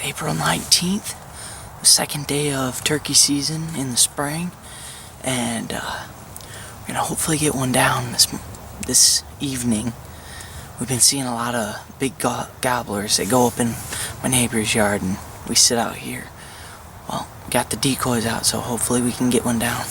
April 19th, the second day of turkey season in the spring, and we're gonna hopefully get one down this evening. We've been seeing a lot of big gobblers. They go up in my neighbor's yard and we sit out here. Well, got the decoys out, so hopefully we can get one down.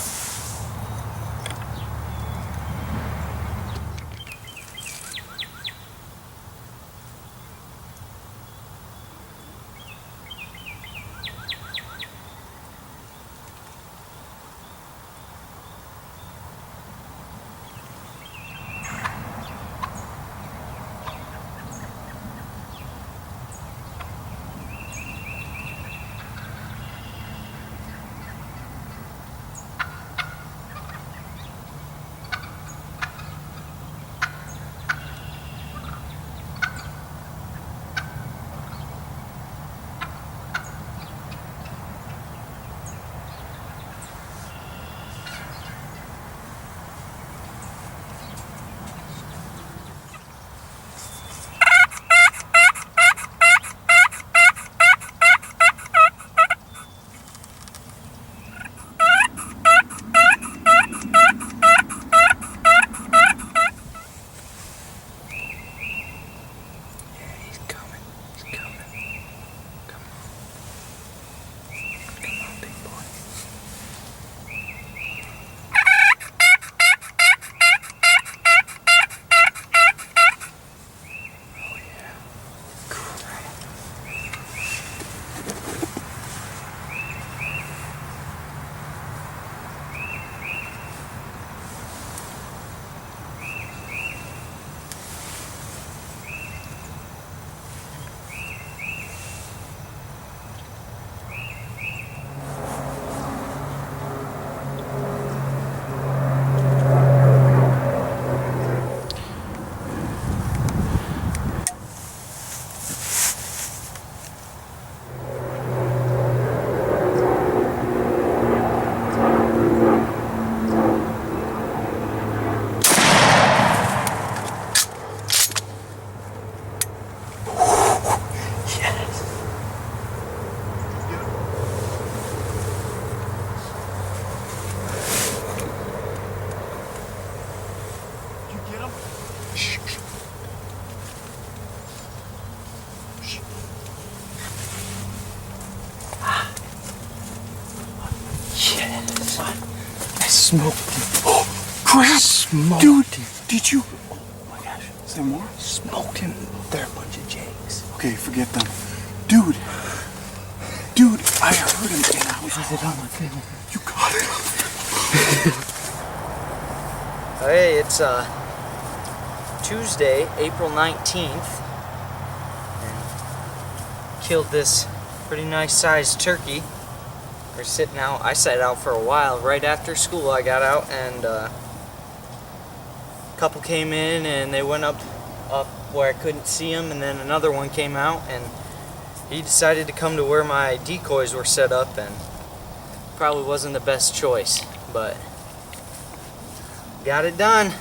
Smoked him. Oh, crap! Smoked Dude, him. Did you? Oh my gosh. Is there more? Smoked him. They're a bunch of jakes. Okay, forget them. Dude, I heard him and I was... Is it on my film? You got it. Hey, it's Tuesday, April 19th, and killed this pretty nice sized turkey. We're sitting out. I sat out for a while. Right after school I got out, and a couple came in and they went up where I couldn't see them, and then another one came out and he decided to come to where my decoys were set up, and probably wasn't the best choice, but got it done.